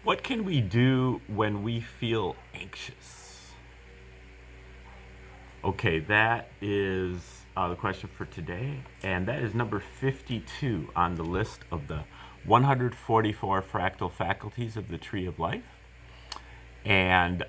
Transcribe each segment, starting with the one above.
What can we do when we feel anxious? Okay, that is the question for today, and that is number 52 on the list of the 144 fractal faculties of the Tree of Life. And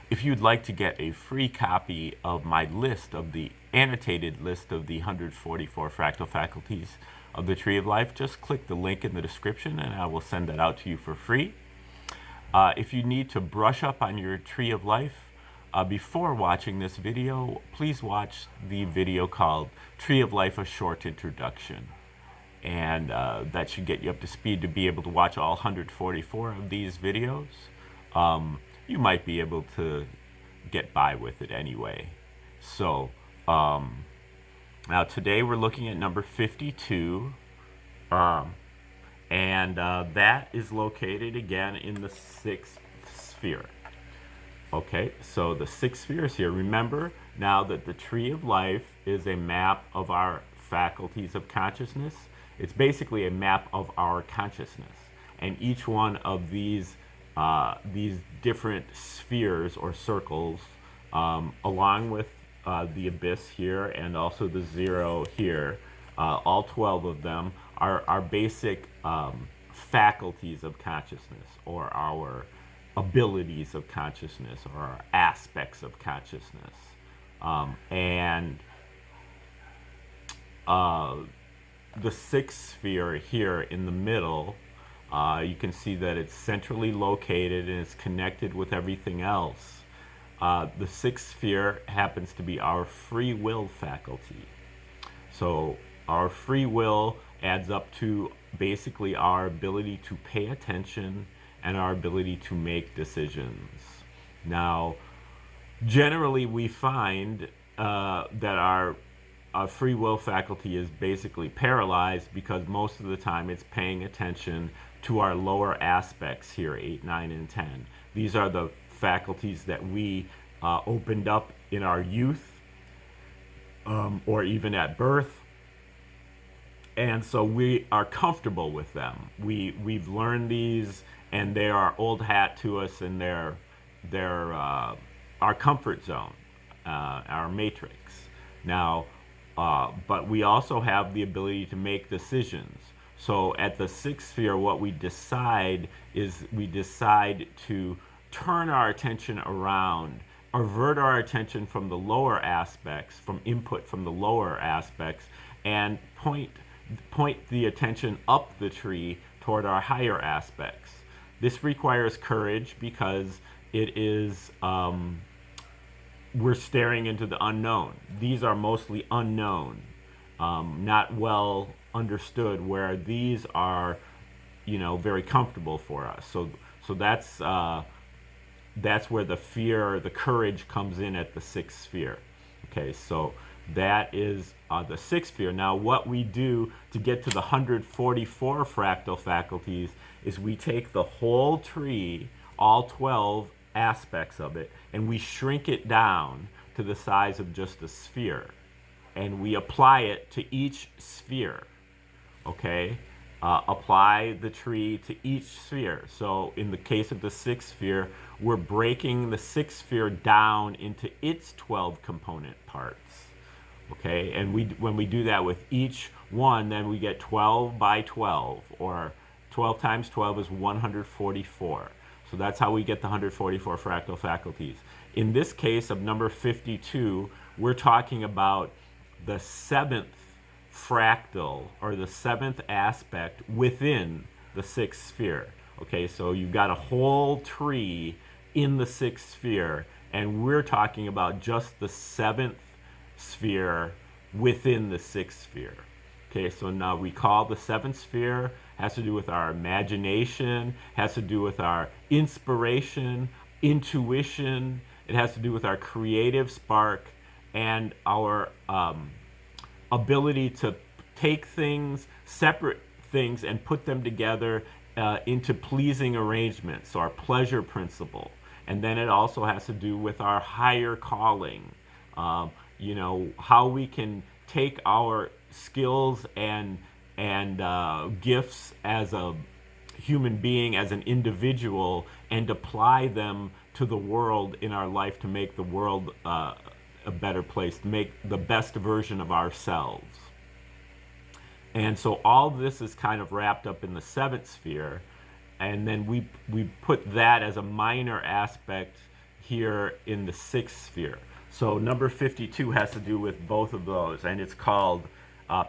if you'd like to get a free copy of my list of the annotated list of the 144 fractal faculties of the Tree of Life, just click the link in the description and I will send that out to you for free. If you need to brush up on your Tree of Life before watching this video, please watch the video called Tree of Life, A Short Introduction. And that should get you up to speed to be able to watch all 144 of these videos. You might be able to get by with it anyway. So now today we're looking at number 52, and that is located again in the sixth sphere. Okay, so the sixth sphere is here. Remember now that the Tree of Life is a map of our faculties of consciousness. It's basically a map of our consciousness, and each one of these different spheres or circles, along with the abyss here and also the zero here, all 12 of them are basic faculties of consciousness, or our abilities of consciousness, or our aspects of consciousness. And the sixth sphere here in the middle, you can see that it's centrally located and it's connected with everything else. The sixth sphere happens to be our free will faculty. So our free will adds up to basically our ability to pay attention and our ability to make decisions. Now, generally we find that our free will faculty is basically paralyzed because most of the time it's paying attention to our lower aspects here, 8, 9, and 10. These are the faculties that we opened up in our youth, or even at birth. And so we are comfortable with them. We've learned these, and they are old hat to us, and they're our comfort zone, our matrix. Now, but we also have the ability to make decisions. So at the sixth sphere, what we decide is we decide to turn our attention around, avert our attention from the lower aspects, from input from the lower aspects, and point the attention up the tree toward our higher aspects. This requires courage because it is we're staring into the unknown. These are mostly unknown, not well understood, where these are, very comfortable for us. So that's where the fear, the courage comes in at the sixth sphere. Okay, so that is the sixth sphere. Now, what we do to get to the 144 fractal faculties is we take the whole tree, all 12 aspects of it, and we shrink it down to the size of just a sphere, and we apply it to each sphere. Okay, apply the tree to each sphere. So in the case of the sixth sphere, we're breaking the sixth sphere down into its 12 component parts. Okay, and when we do that with each one, then we get 12 by 12, or 12 times 12 is 144. So that's how we get the 144 fractal faculties. In this case of number 52, we're talking about the seventh fractal, or the seventh aspect within the sixth sphere. Okay, so you've got a whole tree in the sixth sphere, and we're talking about just the seventh sphere within the sixth sphere. Okay, so now recall the seventh sphere has to do with our imagination, has to do with our inspiration, intuition. It has to do with our creative spark and our ability to take things, separate things, and put them together into pleasing arrangements, so our pleasure principle. And then it also has to do with our higher calling, how we can take our skills and and gifts as a human being, as an individual, and apply them to the world in our life to make the world a better place, to make the best version of ourselves. And so all this is kind of wrapped up in the seventh sphere, and then we put that as a minor aspect here in the sixth sphere. So number 52 has to do with both of those, and it's called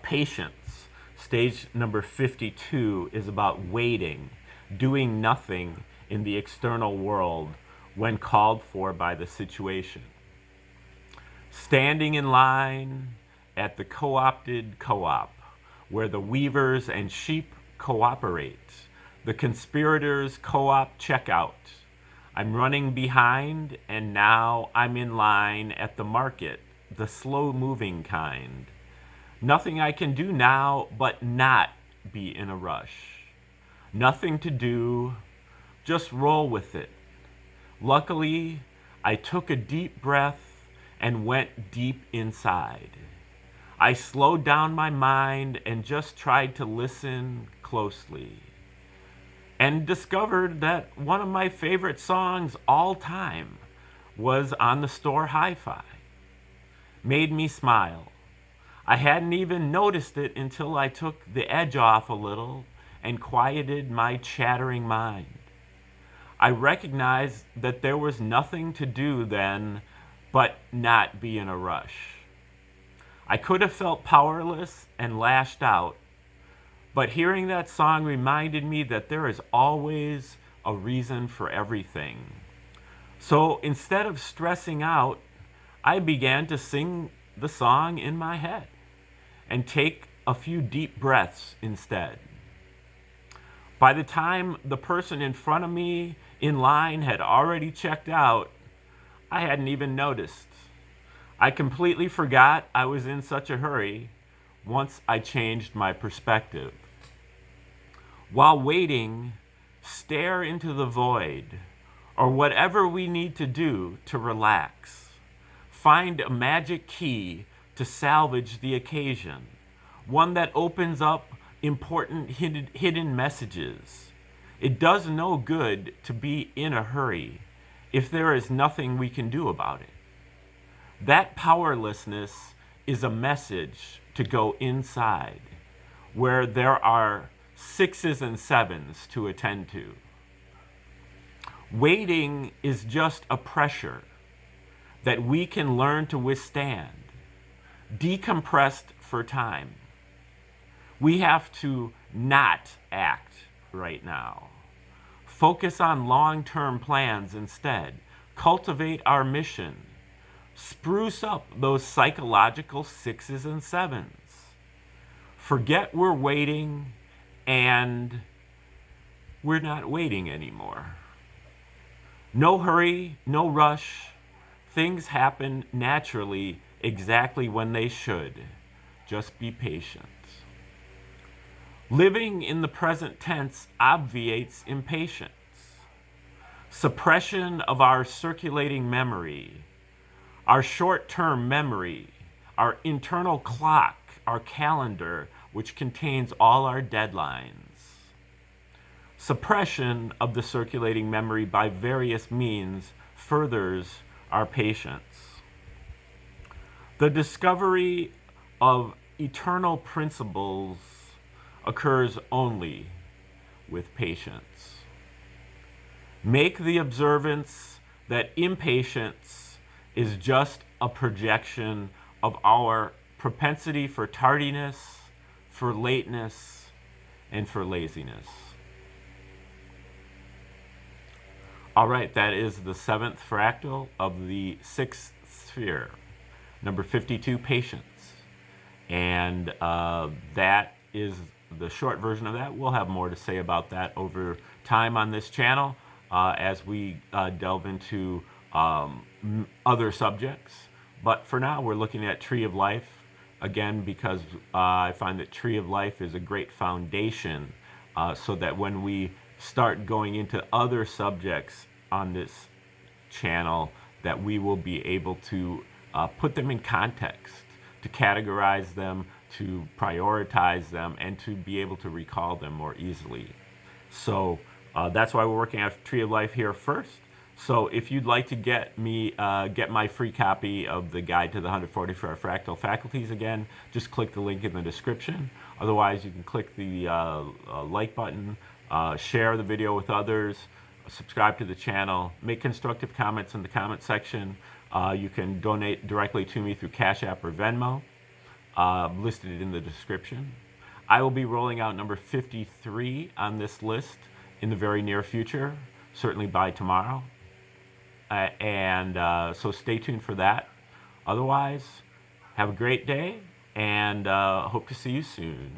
patience. Stage number 52 is about waiting, doing nothing in the external world when called for by the situation. Standing in line at the co-opted co-op, where the weavers and sheep cooperate, the conspirators co-op checkout. I'm running behind, and now I'm in line at the market, the slow-moving kind. Nothing I can do now but not be in a rush. Nothing to do, just roll with it. Luckily, I took a deep breath and went deep inside. I slowed down my mind and just tried to listen closely, and discovered that one of my favorite songs all time was on the store hi-fi. Made me smile. I hadn't even noticed it until I took the edge off a little and quieted my chattering mind. I recognized that there was nothing to do then but not be in a rush. I could have felt powerless and lashed out, but hearing that song reminded me that there is always a reason for everything. So instead of stressing out, I began to sing the song in my head and take a few deep breaths instead. By the time the person in front of me in line had already checked out, I hadn't even noticed. I completely forgot I was in such a hurry once I changed my perspective. While waiting, stare into the void, or whatever we need to do to relax. Find a magic key to salvage the occasion, one that opens up important hidden messages. It does no good to be in a hurry if there is nothing we can do about it. That powerlessness is a message to go inside, where there are sixes and sevens to attend to. Waiting is just a pressure that we can learn to withstand, decompressed for time. We have to not act right now. Focus on long-term plans instead. Cultivate our mission. Spruce up those psychological sixes and sevens. Forget we're waiting, and we're not waiting anymore. No hurry, no rush. Things happen naturally, exactly when they should. Just be patient. Living in the present tense obviates impatience. Suppression of our circulating memory, our short-term memory, our internal clock, our calendar, which contains all our deadlines. Suppression of the circulating memory by various means furthers our patience. The discovery of eternal principles occurs only with patience. Make the observance that impatience is just a projection of our propensity for tardiness, for lateness, and for laziness. All right, that is the seventh fractal of the sixth sphere, number 52, patience. And that is the short version of that. We'll have more to say about that over time on this channel as we delve into other subjects. But for now, we're looking at Tree of Life, again, because I find that Tree of Life is a great foundation so that when we start going into other subjects on this channel, that we will be able to put them in context, to categorize them, to prioritize them and to be able to recall them more easily. So that's why we're working on Tree of Life here first. So if you'd like to get my free copy of the Guide to the 144 Fractal Faculties again, just click the link in the description. Otherwise, you can click the like button, share the video with others, subscribe to the channel, make constructive comments in the comment section. You can donate directly to me through Cash App or Venmo, listed in the description. I will be rolling out number 53 on this list in the very near future, certainly by tomorrow. So stay tuned for that. Otherwise, have a great day, and hope to see you soon.